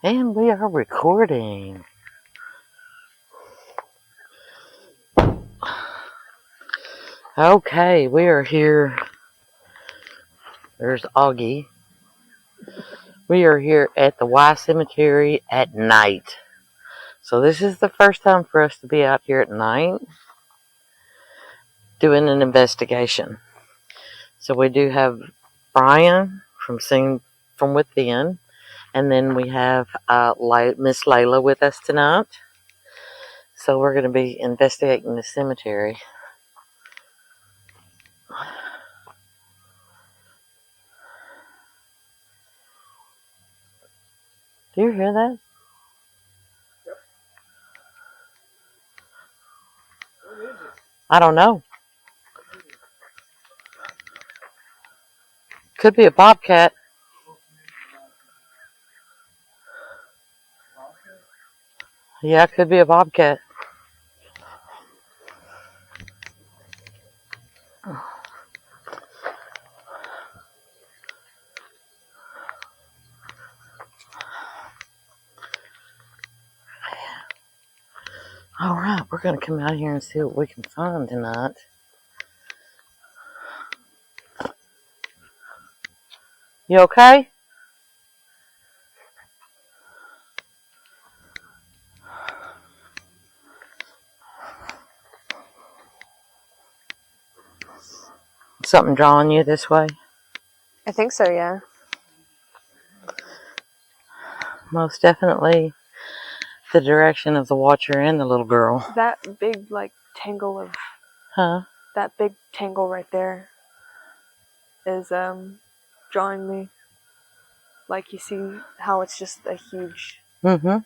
And we are recording. Okay, we are here. There's Augie. We are here at the Y Cemetery at night. So this is the first time for us to be out here at night doing an investigation. So we do have Brian from Sing From Within, and then we have Miss Layla with us tonight. So we're going to be investigating the cemetery. Do you hear that? I don't know. Could be a bobcat. Yeah, it could be a bobcat. Alright, we're going to come out here and see what we can find tonight. You okay? Something drawing you this way? I think so, yeah. Most definitely the direction of the watcher and the little girl. That big, tangle of... Huh? That big tangle right there is, drawing me. Like, you see how it's just a huge... Mm-hmm.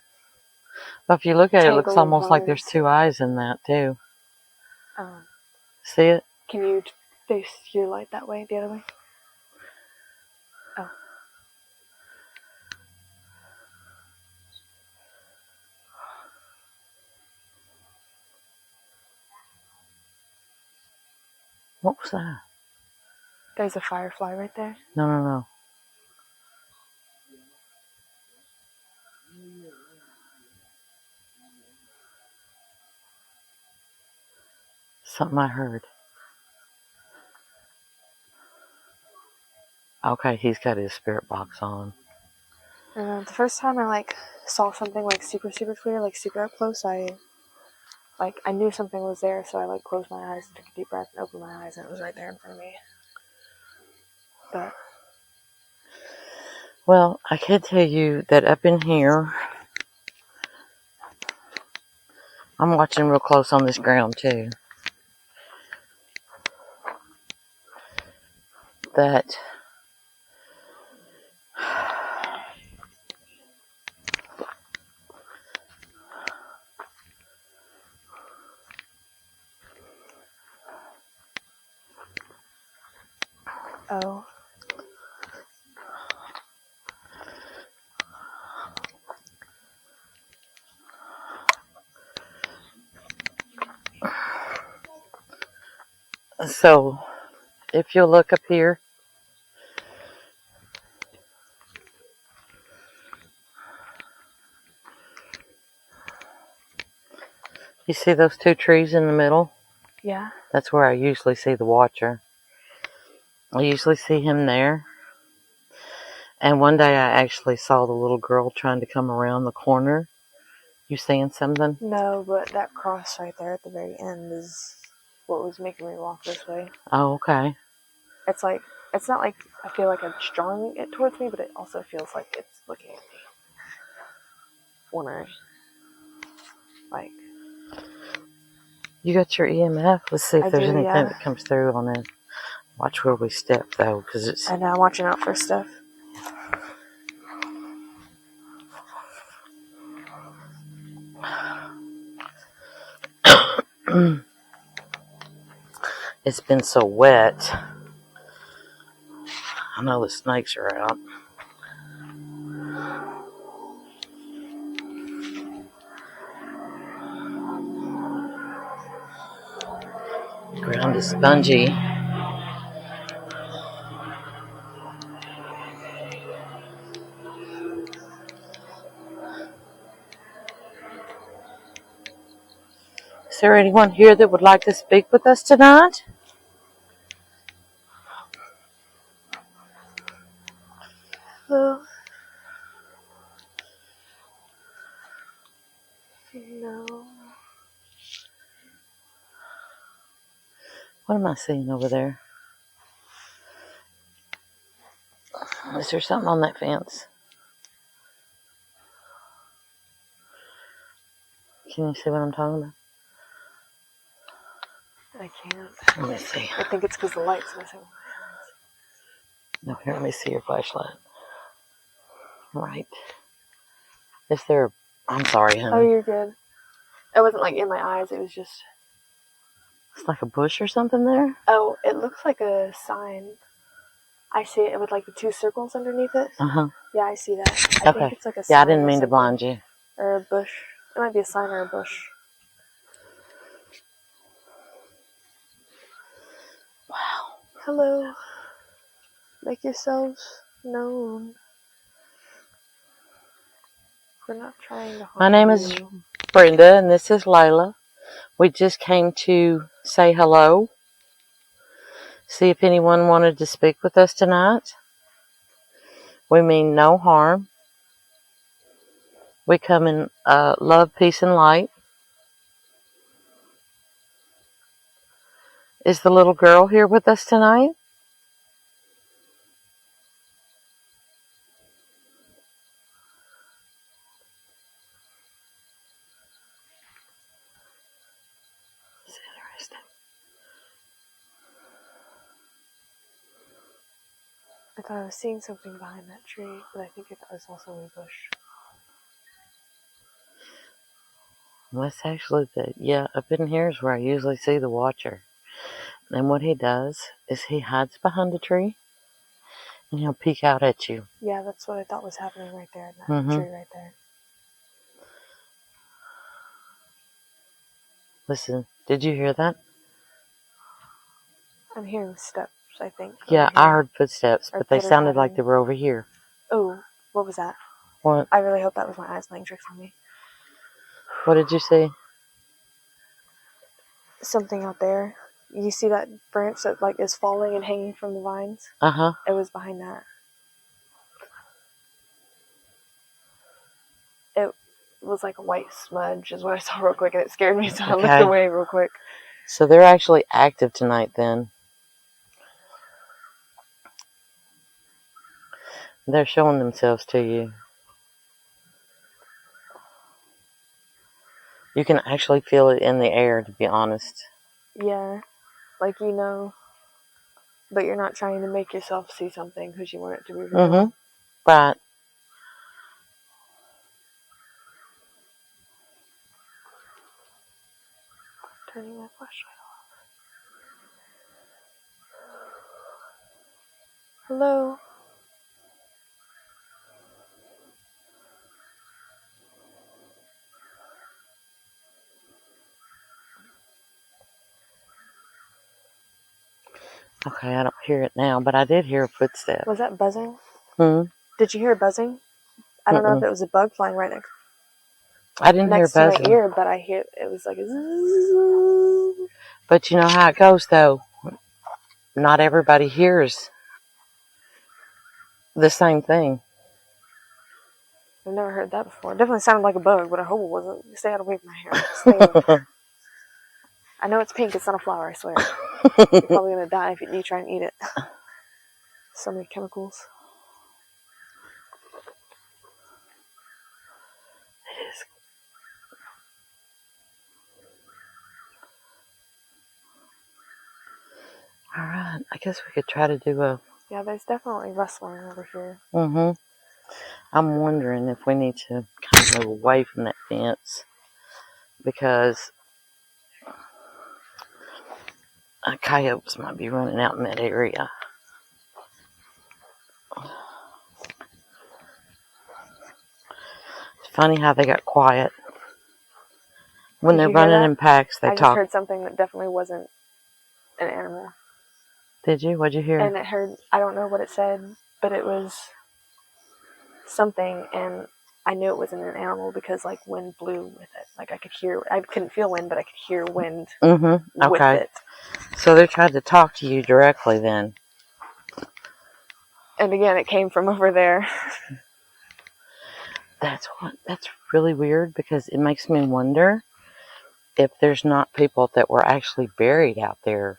But if you look at it, it looks tangle of almost like there's lines. 2 eyes in that, too. See it? Can you face your light that way, the other way? Oh. What was that? There's a firefly right there. No. Something I heard. Okay, he's got his spirit box on. And the first time I, saw something, super, super clear, super up close, I knew something was there, so I, closed my eyes, took a deep breath, and opened my eyes, and it was right there in front of me. But... Well, I can tell you that up in here, I'm watching real close on this ground, too. That Oh. So, if you'll look up here, you see those 2 trees in the middle? Yeah. That's where I usually see the watcher. I usually see him there. And one day I actually saw the little girl trying to come around the corner. You seeing something? No, but that cross right there at the very end is what was making me walk this way. Oh, okay. It's not like I feel like it's drawing it towards me, but it also feels like it's looking at me. When You got your EMF? Let's see if there's anything yeah. that comes through on it. Watch where we step, though, because it's... I know, I'm watching out for stuff. It's been so wet. I know the snakes are out. The ground is spongy. there anyone here that would like to speak with us tonight? No. No. What am I seeing over there? Is there something on that fence? Can you see what I'm talking about? I can't. Let me see. I think it's because the light's missing. No, here, let me see your flashlight. Right. Is there... I'm sorry, honey. Oh, you're good. It wasn't like in my eyes, it was just... It's like a bush or something there? Oh, it looks like a sign. I see it with like the 2 circles underneath it. Uh-huh. Yeah, I see that. I think Okay. it's like a sign. Yeah, I didn't mean to blind you. Or a bush. It might be a sign or a bush. Wow. Hello. Make yourselves known. We're not trying to harm My name you. is Brenda, and this is Layla. We just came to say hello. See if anyone wanted to speak with us tonight. We mean no harm. We come in love, peace, and light. Is the little girl here with us tonight? It's interesting. I thought I was seeing something behind that tree, but I think it was also a bush. Well, that's actually up in here is where I usually see the watcher. And what he does is he hides behind a tree and he'll peek out at you. Yeah, that's what I thought was happening right there in that tree right there. Listen, did you hear that? I'm hearing steps, I think. Yeah, I heard footsteps, but they sounded like they were over here. Oh, what was that? What? I really hope that was my eyes playing tricks on me. What did you see? Something out there. You see that branch that like is falling and hanging from the vines? Uh-huh. It was behind that. It was like a white smudge is what I saw real quick, and it scared me, so I looked away real quick. So they're actually active tonight then. They're showing themselves to you. You can actually feel it in the air, to be honest. Yeah, like you know, but you're not trying to make yourself see something because you want it to be real. Mm-hmm. Right. Turning my flashlight off. Hello. Okay, I don't hear it now, but I did hear a footstep. Was that buzzing? Hmm? Did you hear buzzing? I don't know if it was a bug flying right next. I didn't hear buzzing. To my ear, but I hear it was like a zzz. But you know how it goes, though. Not everybody hears the same thing. I've never heard that before. It definitely sounded like a bug, but I hope it wasn't. Stay out of my hair. Stay away. I know it's pink. It's not a flower, I swear. You're probably going to die if you try and eat it. So many chemicals. It is. All right. I guess we could try to do a... Yeah, there's definitely rustling over here. Mm-hmm. I'm wondering if we need to kind of move away from that fence because coyotes might be running out in that area. It's funny how they got quiet. When they're running in packs, they talk. I just heard something that definitely wasn't an animal. Did you? What'd you hear? And it heard, I don't know what it said, but it was something, and I knew it wasn't an animal because like wind blew with it. Like I could hear. I couldn't feel wind, but I could hear wind with Okay. it. So they tried to talk to you directly then. And again, it came from over there. That's really weird because it makes me wonder if there's not people that were actually buried out there.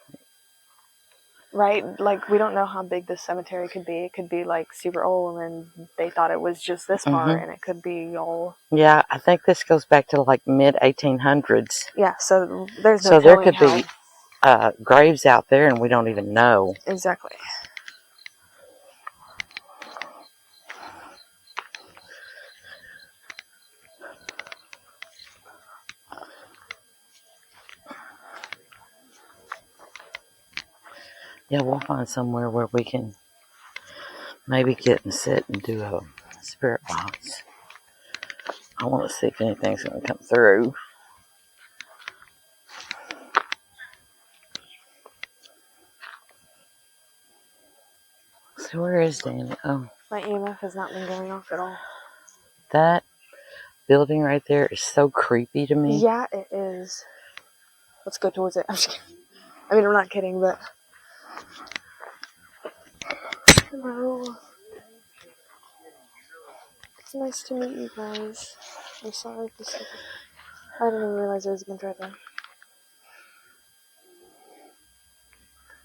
Right? Like we don't know how big this cemetery could be. It could be like super old and then they thought it was just this part and it could be all... Yeah, I think this goes back to like mid 1800s. Yeah, so there's no So there telling could how... be graves out there and we don't even know. Exactly. Yeah, we'll find somewhere where we can maybe get and sit and do a spirit box. I want to see if anything's going to come through. So where is Danny? Oh, My EMF has not been going off at all. that building right there is so creepy to me. Yeah, it is. Let's go towards it. I'm just kidding. I mean, I'm not kidding, but... Hello. It's nice to meet you guys. I'm sorry for something. I didn't even realize there was a bunch right there.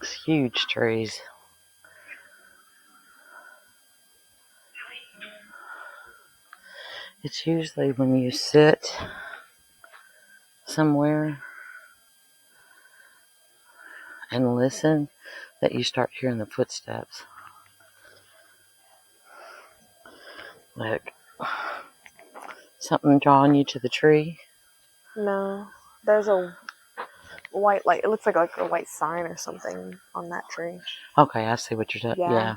It's huge trees. It's usually when you sit somewhere and listen that you start hearing the footsteps. Like something drawing you to the tree. No. There's a white light. It looks like a white sign or something on that tree. Okay, I see what you're saying. Yeah.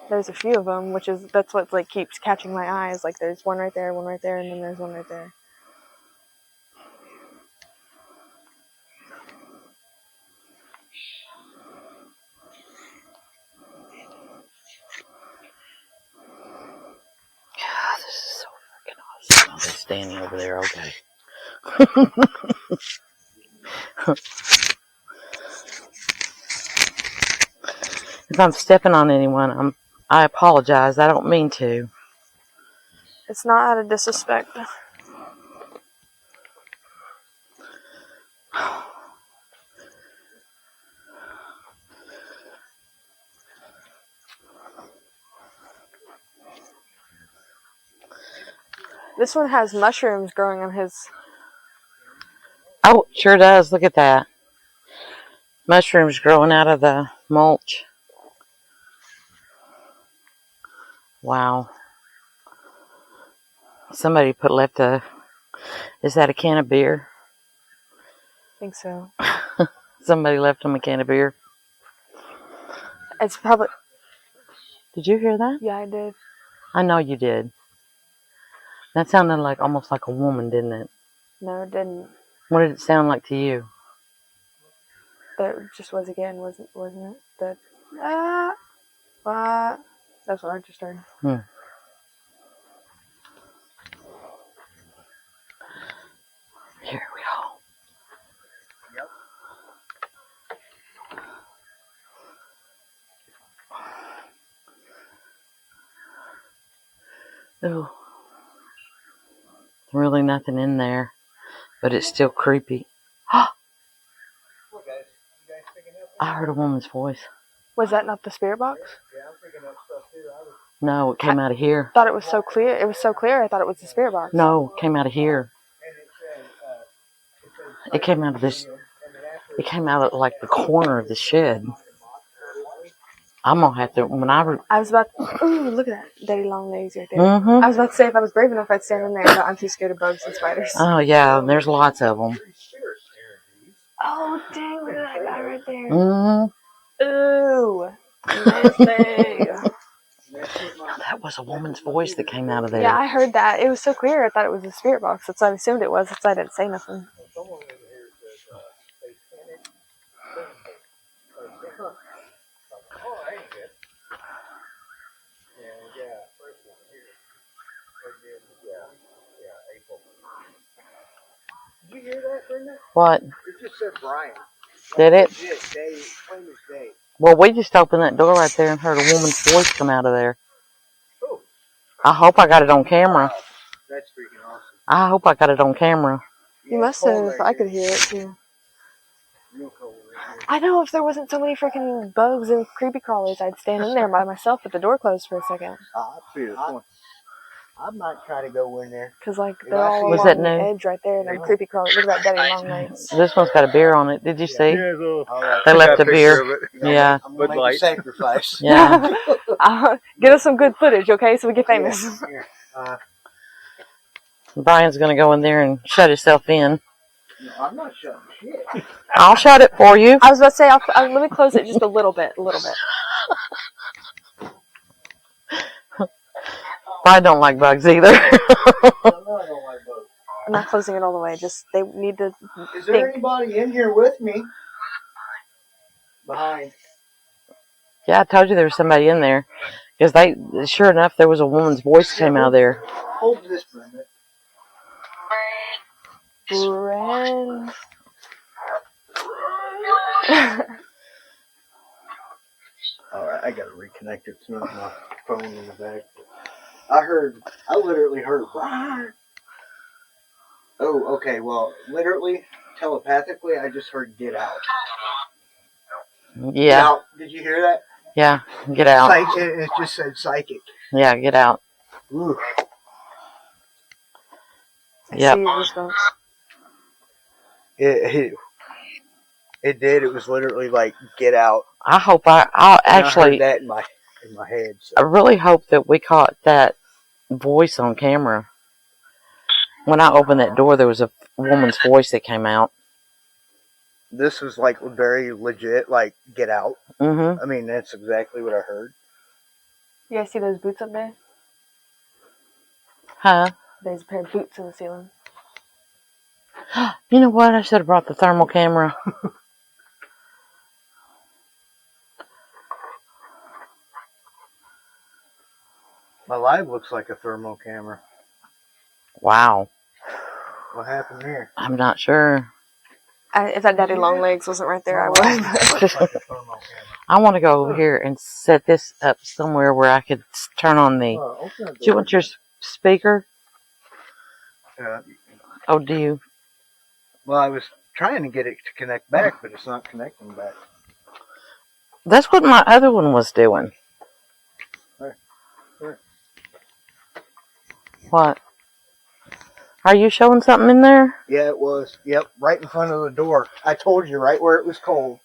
There's a few of them, that's what like keeps catching my eyes. Like there's one right there, and then there's one right there. God, this is so freaking awesome. Oh, they're standing over there. Okay. If I'm stepping on anyone, I apologize. I don't mean to. It's not out of disrespect. This one has mushrooms growing on his... Oh, sure does. Look at that. Mushrooms growing out of the mulch. Wow. Somebody left a... Is that a can of beer? I think so. Somebody left him a can of beer. It's probably... Did you hear that? Yeah, I did. I know you did. That sounded like almost like a woman, didn't it? No, it didn't. What did it sound like to you? That just was again, wasn't it? That... That's what I just heard. Here we go. Ooh. Really nothing in there, but it's still creepy. I heard a woman's voice. Was that not the spirit box? No, it came out of here. I thought it was so clear. It was so clear. I thought it was the spirit box. No, it came out of here. It came out of this. It came out of like the corner of the shed. I'm gonna have to I was about. Ooh, look at that, daddy long legs right there. Mm-hmm. I was about to say if I was brave enough, I'd stand in there, but I'm too scared of bugs and spiders. Oh yeah, there's lots of them. Oh dang! Look at that guy right there. Mm-hmm. Ooh, nasty. Now, that was a woman's voice that came out of there. Yeah, I heard that. It was so clear. I thought it was a spirit box. That's what I assumed it was. That's why I didn't say nothing. hear that, Brenda? What? It just said Brian. Did it? Legit, Dave. Claim his Dave. Well, we just opened that door right there and heard a woman's voice come out of there. Oh. I hope I got it on camera. Wow. That's freaking awesome. I hope I got it on camera. You must have. I could hear it too. I know if there wasn't so many freaking bugs and creepy crawlies, I'd stand in there by myself with the door closed for a second. I might try to go in there. Because, like, they're all Was along that the new? edge right there, and them creepy crawlies. Look at that daddy long legs. This one's got a beer on it. Did you see? Yeah, They left a beer. Yeah. I'm going to make a sacrifice. Yeah. Get us some good footage, okay, so we get famous. Here. Brian's going to go in there and shut himself in. No, I'm not shutting shit. I'll shut it for you. I was about to say, let me close it just a little bit. Brian don't like bugs either. I don't like bugs. I'm not closing it all the way. Just, they need to Is there anybody in here with me? Behind. Yeah, I told you there was somebody in there. Because sure enough, there was a woman's voice came out of there. Hold this, Brenda. Brand. Alright, I gotta reconnect it to my phone in the bag. I literally heard Brian. Oh, okay, well, literally, telepathically, I just heard get out. Yeah. Get out. Did you hear that? Yeah, get out. It just said psychic. Yeah, get out. Ooh. Yep. It did. It was literally like get out. I hope I'll actually. I heard that in my head. So. I really hope that we caught that voice on camera. When I opened that door, there was a woman's voice that came out. This was like very legit, like get out. Mm-hmm. I mean, that's exactly what I heard. You guys see those boots up there? Huh? There's a pair of boots in the ceiling. You know what? I should have brought the thermal camera. My live looks like a thermal camera. Wow. What happened there? I'm not sure. If that daddy long legs wasn't right there, I would. Looks like a thermal camera. I want to go over here and set this up somewhere where I could turn on the... Do you want your speaker? Oh, do you? Well, I was trying to get it to connect back, but it's not connecting back. That's what my other one was doing. Right. What? Are you showing something in there? Yeah, it was. Yep, right in front of the door. I told you, right where it was cold.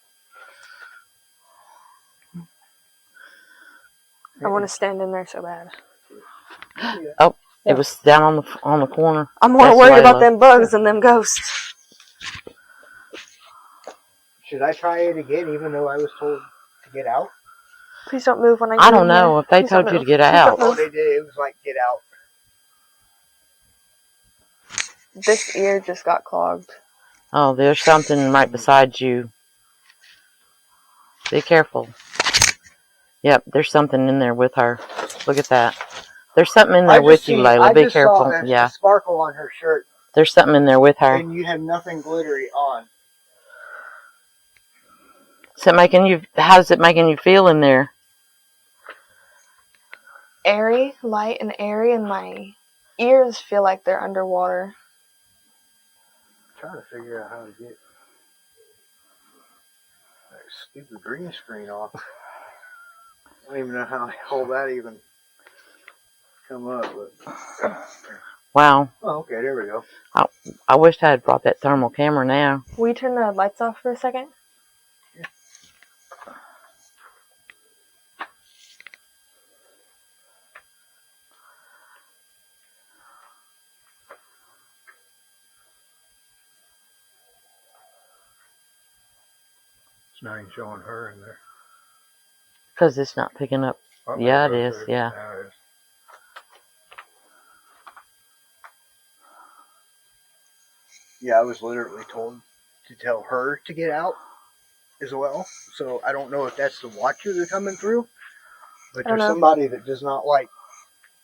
I want to stand in there so bad. Oh, it was down on the corner. I'm more worried about them bugs than them ghosts. Should I try it again, even though I was told to get out? Please don't move when I get I don't in know there. if they Please told don't you to move. get Please out. don't Oh, move. they did. It was like, get out. This ear just got clogged. Oh, there's something right beside you. Be careful. Yep, there's something in there with her. Look at that. There's something in there with you, Layla. Be careful. Yeah. A sparkle on her shirt. There's something in there with her. And you have nothing glittery on. Is it making you? How's it making you feel in there? Airy, light and airy, and my ears feel like they're underwater. I'm trying to figure out how to get that stupid green screen off. I don't even know how the hell that even come up. But... Wow. Oh, okay, there we go. I wish I had brought that thermal camera now. Will you turn the lights off for a second? Yeah. It's not even showing her in there. Because it's not picking up. Yeah, it is. Yeah. Now it is. Yeah, I was literally told to tell her to get out as well. So I don't know if that's the watcher they're coming through. But there's somebody that does not like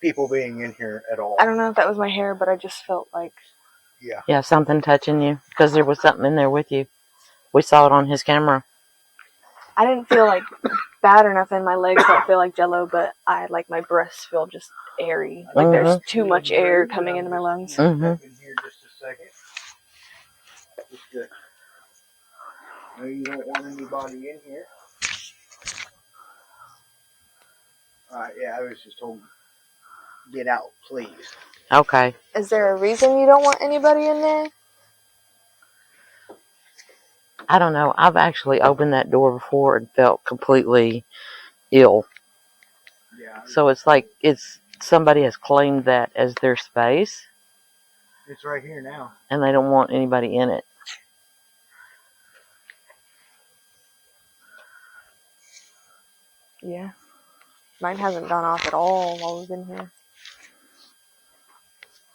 people being in here at all. I don't know if that was my hair, but I just felt like Yeah. Yeah, something touching you because there was something in there with you. We saw it on his camera. I didn't feel like bad or nothing. My legs don't feel like jello, but I like my breaths feel just airy. Like there's too much air coming into my lungs. Mm-hmm. In here just a second. Just to know you don't want anybody in here. Yeah, I was just told, get out, please. Okay. Is there a reason you don't want anybody in there? I don't know. I've actually opened that door before and felt completely ill. Yeah. So it's like somebody has claimed that as their space. It's right here now. And they don't want anybody in it. Yeah. Mine hasn't gone off at all while we've been here.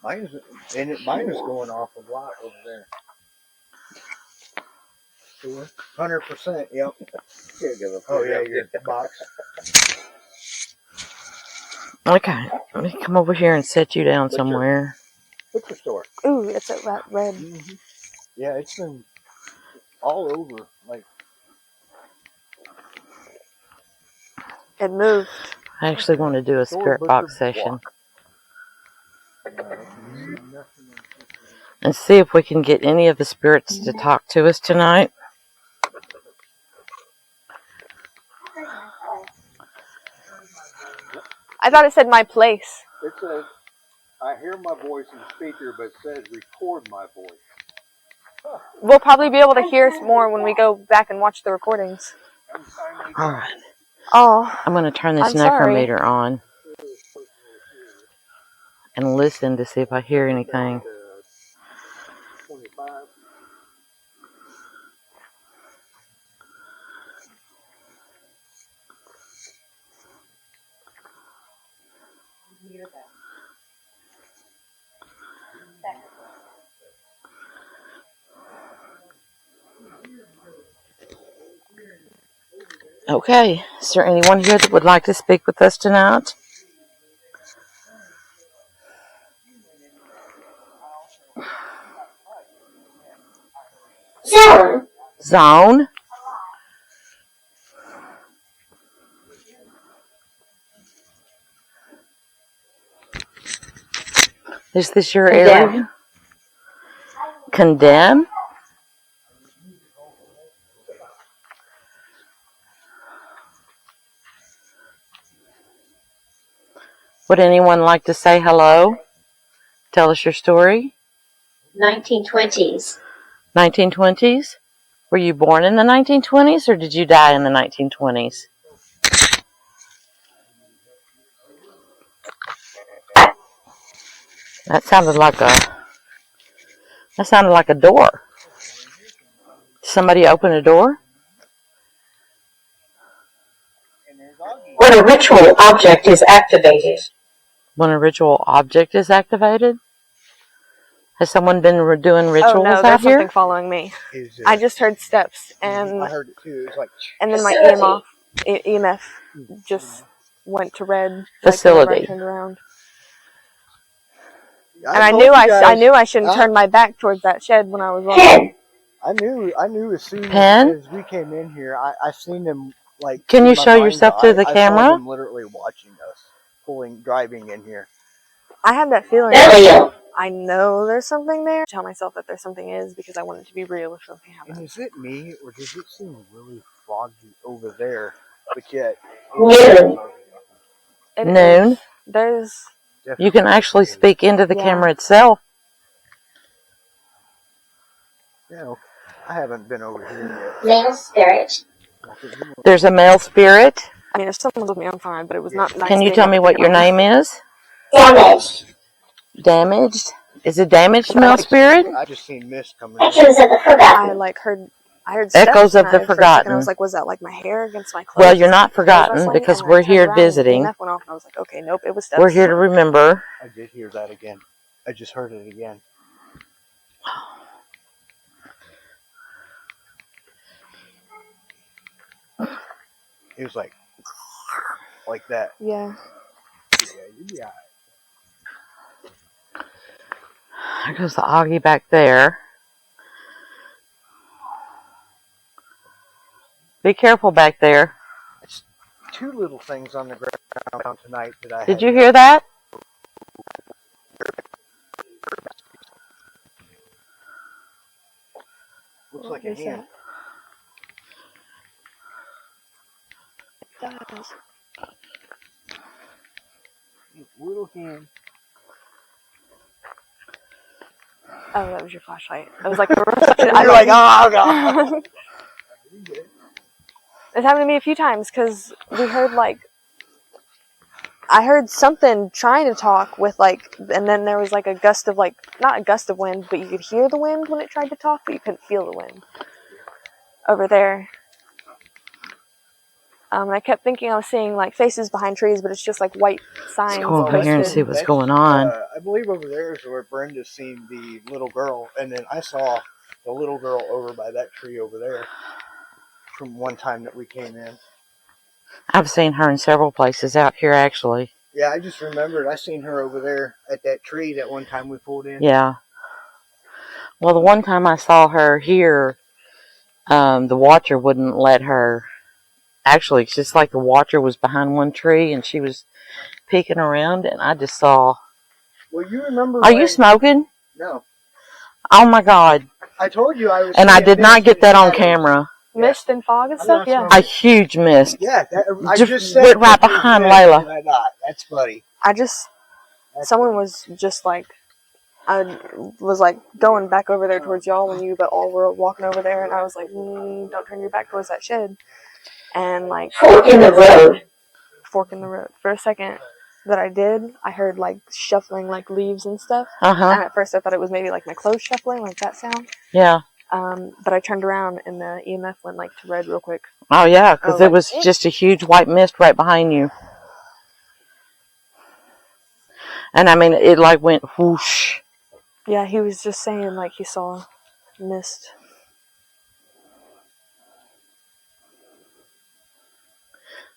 Mine is going off a lot over there. 100%, yep. Oh yeah, your box. Okay. Let me come over here and set you down somewhere. Liquor store. Ooh, it's at that red. Mm-hmm. Yeah, it's been all over. Like, it moved. I actually want to do a spirit box session. And see if we can get any of the spirits to talk to us tonight. I thought it said my place. It says, I hear my voice in the speaker, but it says record my voice. We'll probably be able to hear more when we go back and watch the recordings. Alright. Oh. I'm going to turn this necrometer on. And listen to see if I hear anything. Okay, is there anyone here that would like to speak with us tonight? Zone? Is this your area? Condemn? Would anyone like to say hello? Tell us your story. 1920s. 1920s? Were you born in the 1920s or did you die in the 1920s? That sounded like a door. Somebody open a door? When a ritual object is activated. When a ritual object is activated? Has someone been doing rituals oh, no, out there's here? Something following me. I just heard steps, and I heard it too. It was like, and then my EMF just went to red. Facility. Like I turned around. And I knew I shouldn't turn my back towards that shed when I was walking. I knew as soon as we came in here, I seen them like. Can you show yourself to the camera? I saw them literally watching us, driving in here. I have that feeling. I know there's something there. I tell myself that there's something because I want it to be real if something happens. And is it me, or does it seem really foggy over there? But yet, Noon. There's. You can actually speak into the camera itself. Yeah, I haven't been over here yet. Male spirit. There's a male spirit. I mean, if someone's with me, I'm fine, but it was not nice. Can you tell me what your name is? Damaged. Damaged? Is it damaged male spirit? I just seen mist coming. Echoes of the forgotten. I heard echoes of the forgotten. And I was like, was that like my hair against my clothes? Well, you're not forgotten because we're here visiting. And went off and I was like, okay, nope, it was steps. We're here to remember. I did hear that again. I just heard it again. It was like that. Yeah. Yeah. There goes the Augie back there. Be careful back there. It's two little things on the ground tonight that I Did you hear that? Looks like a hand. It does. Little hand. Oh, that was your flashlight. I was like, a reflection. You're like, oh god. It's happened to me a few times because we heard I heard something trying to talk with and then there was like a gust of not a gust of wind, but you could hear the wind when it tried to talk, but you couldn't feel the wind over there. And I kept thinking I was seeing faces behind trees, but it's just white signs. Let's go over here and see what's going on. I believe over there is where Brenda's seen the little girl, and then I saw the little girl over by that tree over there from one time that we came in. I've seen her in several places out here, actually. Yeah, I just remembered I seen her over there at that tree that one time we pulled in. Yeah. Well, the one time I saw her here, the watcher wouldn't let her. Actually, it's just like the watcher was behind one tree and she was peeking around, and I just saw. Well, you remember. Are you smoking? No. Oh my God. I told you I was. And I did not get that on camera. Mist and fog and stuff, yeah. A huge mist. Yeah, I just just said went right behind Layla. I thought, that's funny. Someone was just I was going back over there towards y'all when you all were walking over there, and I was like, don't turn your back towards that shed. And Fork in the road. Fork in the road. For a second that I did, I heard shuffling leaves and stuff. Uh-huh. And at first I thought it was maybe my clothes shuffling, that sound. Yeah. But I turned around and the EMF went to red real quick. Oh yeah, because it was just a huge white mist right behind you. And I mean, it went whoosh. Yeah, he was just saying he saw mist.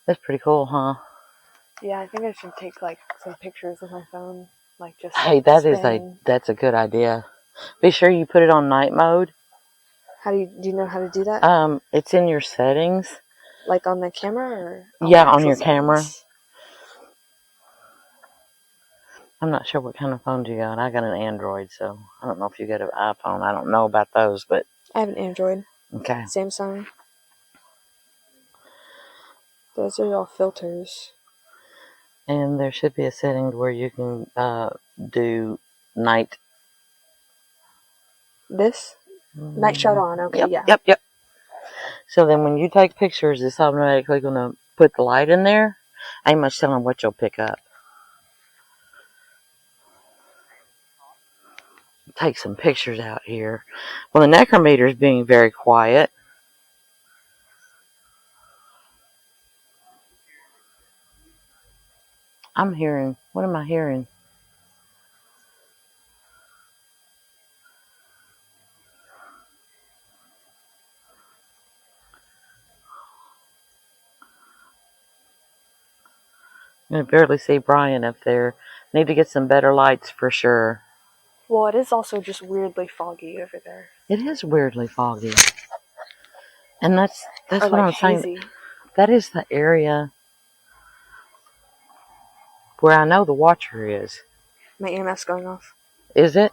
That's pretty cool, huh? Yeah, I think I should take some pictures with my phone, just. Hey, that's a good idea. Be sure you put it on night mode. Do you know how to do that? It's in your settings. On the camera or? Yeah, on your camera. I'm not sure what kind of phone you got. I got an Android, so I don't know if you got an iPhone. I don't know about those, but. I have an Android. Okay. Samsung. Those are all filters. And there should be a setting where you can do night. This? Night shot on, okay, Yep. So then when you take pictures, it's automatically going to put the light in there. Ain't much telling what you'll pick up. Take some pictures out here. Well, the necrometer is being very quiet. What am I hearing? I can barely see Brian up there. Need to get some better lights for sure. Well, it is also just weirdly foggy over there. It is weirdly foggy. And that's what I'm saying. That is the area where I know the watcher is. My EMF's going off. Is it?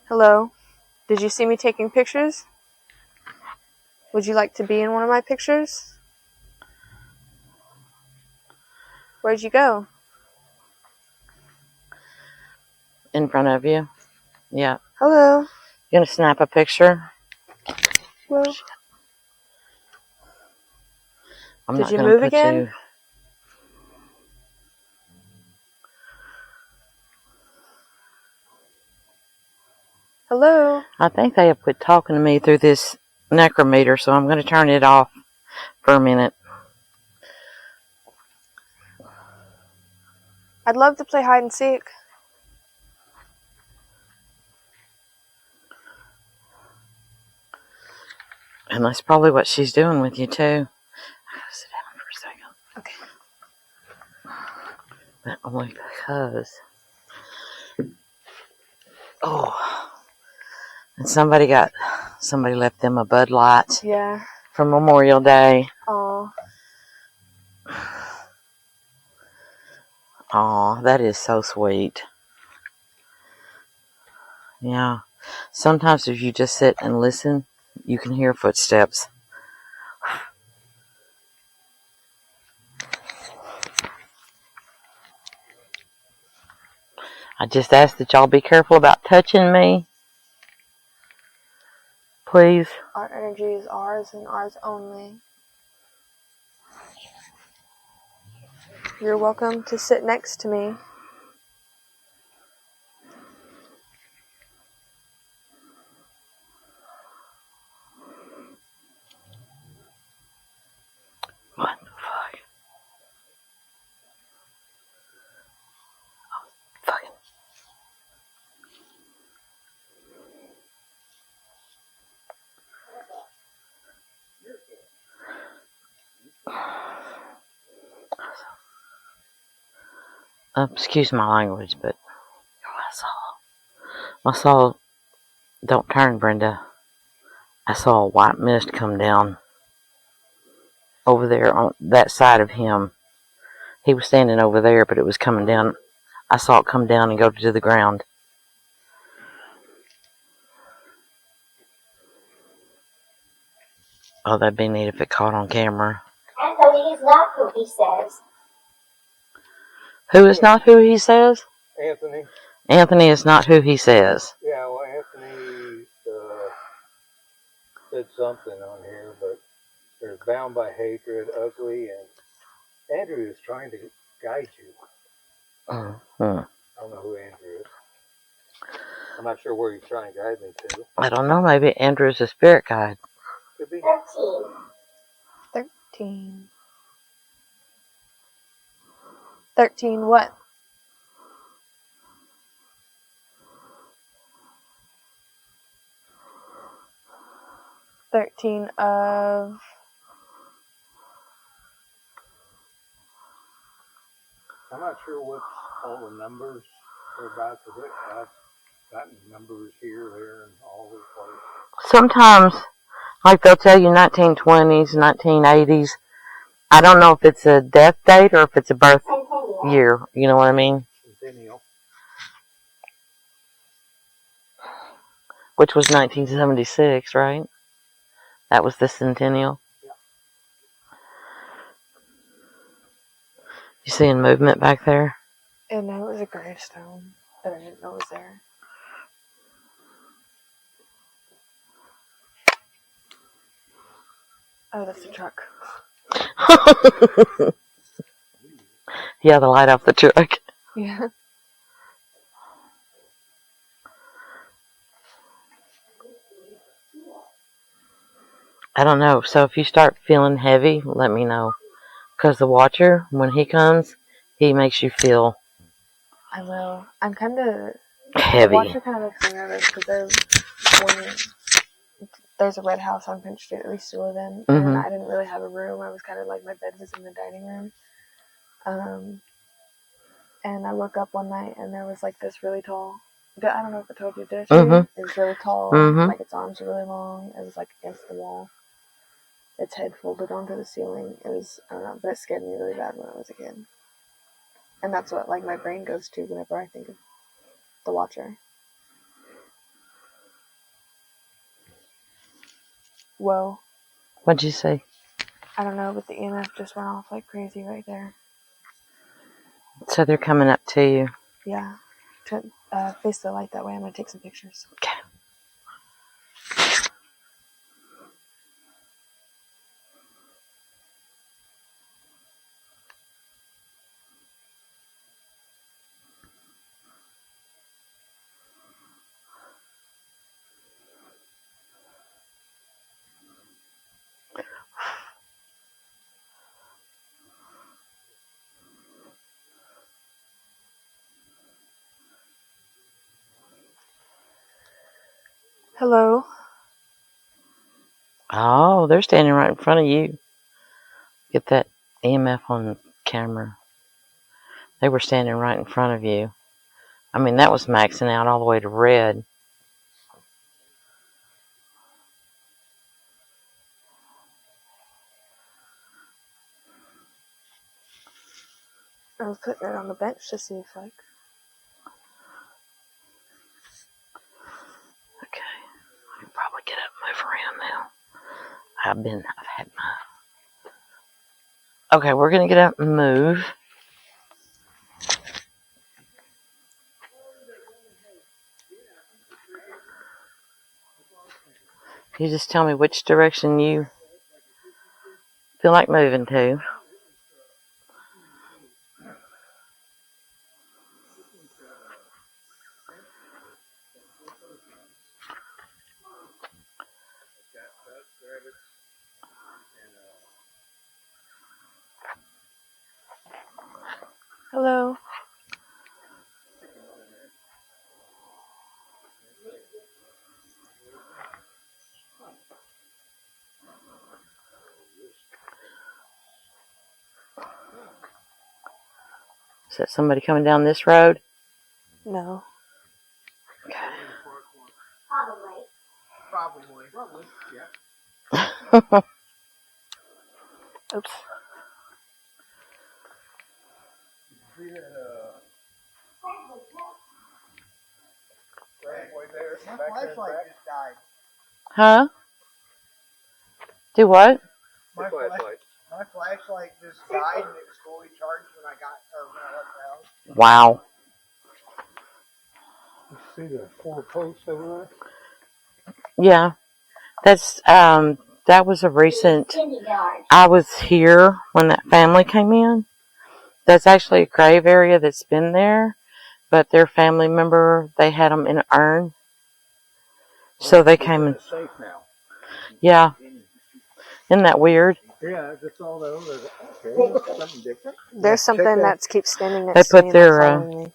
Hello? Did you see me taking pictures? Would you like to be in one of my pictures? Where'd you go? In front of you? Yeah. Hello? You gonna snap a picture? Well, I'm did not you gonna move put again? you. Hello? I think they have quit talking to me through this necrometer, so I'm gonna turn it off for a minute. I'd love to play hide and seek. And that's probably what she's doing with you, too. I gotta sit down for a second. Okay. But only because Oh, and somebody left them a Bud Light Yeah. for Memorial Day. Oh. Aw, that is so sweet. Yeah. Sometimes if you just sit and listen, you can hear footsteps. I just ask that y'all be careful about touching me. Please. Our energy is ours and ours only. You're welcome to sit next to me. What the fuck? Oh, fucking. Excuse my language, but I saw, don't turn, Brenda. I saw a white mist come down over there on that side of him. He was standing over there, but it was coming down. I saw it come down and go to the ground. Oh, that'd be neat if it caught on camera. Anthony is not who he says. Who is not who he says? Anthony. Anthony is not who he says. Yeah, well, Anthony said something on here, but they're bound by hatred, ugly, and Andrew is trying to guide you. Mm-hmm. I don't know who Andrew is. I'm not sure where he's trying to guide me to. I don't know. Maybe Andrew's a spirit guide. Could be. 13. 13 what? $13 of... I'm not sure what all the numbers are about, because I've gotten numbers here, there, and all over the place. Sometimes, like they'll tell you 1920s, 1980s. I don't know if it's a death date or if it's a birth year. You know what I mean? Centennial. Which was 1976, right? That was the centennial. Yeah. You seeing movement back there? And it was a gravestone that I didn't know was there. Oh, that's the truck. Yeah, the light off the truck. Yeah. I don't know. So if you start feeling heavy, let me know. Because the watcher, when he comes, he makes you feel I will. I'm kind of... heavy. The watcher kind of makes me nervous because there's a red house on Pinch Street that we used to live in, and I didn't really have a room. I was kind of like, my bed was in the dining room. And I woke up one night and there was like this really tall... I don't know if I told you, did I tell you? It was really tall, like its arms were really long. It was like against the wall. Its head folded onto the ceiling. It was, I don't know, but it scared me really bad when I was a kid. And that's what like my brain goes to whenever I think of the watcher. Whoa. What'd you say? I don't know, but the EMF just went off like crazy right there. So they're coming up to you. Yeah. To face the light that way, I'm going to take some pictures. Okay. Hello. Oh, they're standing right in front of you. Get that EMF on camera. They were standing right in front of you. I mean, that was maxing out all the way to red. I was putting it on the bench to see if like. Okay. I can probably get up and move around now. I've had my. Okay, we're going to get up and move. You just tell me which direction you feel like moving to. Hello. Is that somebody coming down this road? No. Probably. Yeah. Oops. See that, halfway there, My back there, flashlight back. just died. Huh? Do what? My The flashlight. My flashlight just died and it was fully charged when I left the house. Wow. You see the 4 posts over there? Yeah. That's, that was a recent, I was here when that family came in. That's actually a grave area that's been there, but their family member, they had them in an urn. So they came in. Safe now. Yeah. Isn't that weird? Yeah, that's all though. Okay, something different. There's something that keeps standing They next to put me and their, following me.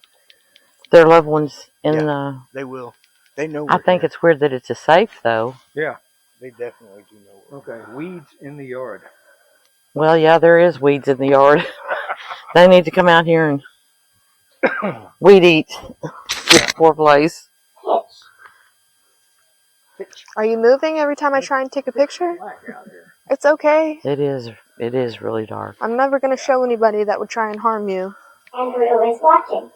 Their loved ones in Yeah. the. They will. They know. I think it's weird that it's a safe though. Yeah. They definitely do know. Okay, weeds in the yard. Well, yeah, there is weeds in the yard. They need to come out here and weed eat this poor place. Are you moving every time I try and take a picture? It's okay. It is really dark. I'm never going to show anybody that would try and harm you. Andrew is watching.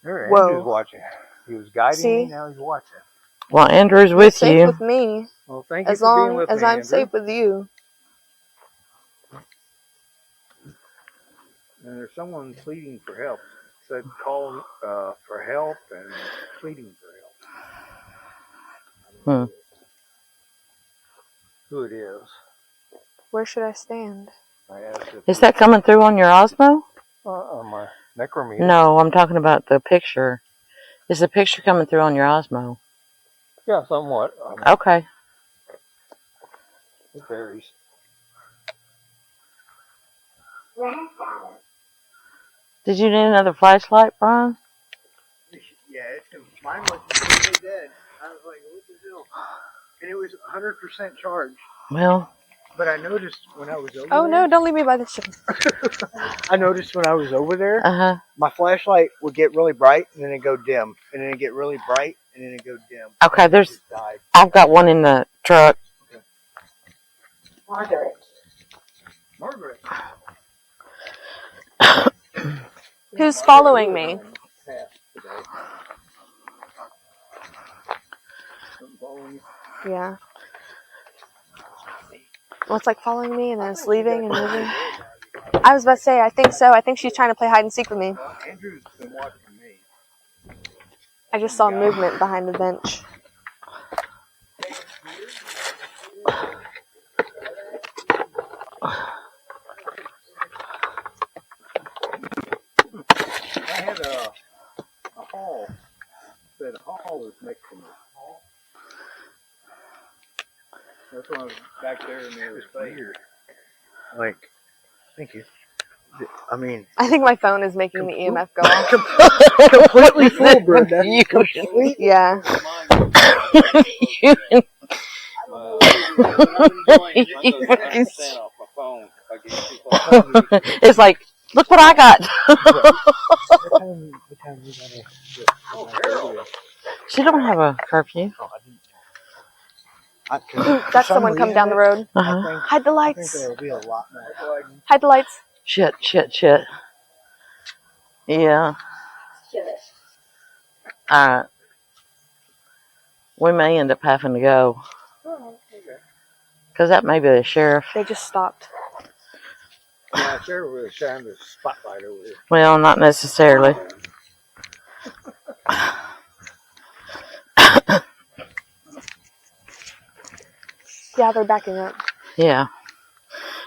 There, Whoa. Andrew's watching. He was guiding See? me, now he's watching. Well, Andrew's You're with safe you. with me, Well, thank you as for being long with as me, I'm Andrew. safe with you. And there's someone pleading for help. It said call for help and pleading for help. Who it is. Where should I stand? I asked if Is that coming through on your Osmo? on my necrometer. No, I'm talking about the picture. Is the picture coming through on your Osmo? Yeah, somewhat. Okay. It varies. Did you need another flashlight, Brian? Yeah, mine was completely dead. I was like, what the hell? And it was 100% charged. Well. But I noticed when I was over Oh there. no, don't leave me by the ship. I noticed when I was over there, my flashlight would get really bright and then it'd go dim. And then it'd get really bright and then it'd go dim. Okay, there's. I've got one in the truck. Okay. Margaret. Who's following me? Yeah. Well, it's like following me and then it's leaving and moving. I was about to say, I think so. I think she's trying to play hide and seek with me. Andrew's been watching me. I just saw movement behind the bench. I had a hall. Said hall was next to me. That's why I was back there and it was weird. Like, thank you. I mean, I think my phone is making the EMF go off. completely full, Brenda. Yeah. It's like, look what I got. What time time you gonna get? Oh, Harold. She don't have a curfew. Oh, I didn't know. That's someone coming down the road. Uh-huh. Hide the I think lights. there will be a lot more. Hide the lights. Shit. Yeah. Alright. We may end up having to go. Oh, okay. Because that may be the sheriff. They just stopped. Yeah, sure, we'll shine the spotlight over here. Well, not necessarily. Yeah, they're backing up. Yeah.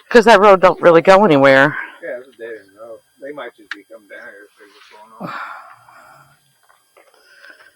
Because that road don't really go anywhere. Yeah, it's a dead end road. They might just be coming down here to see what's going on.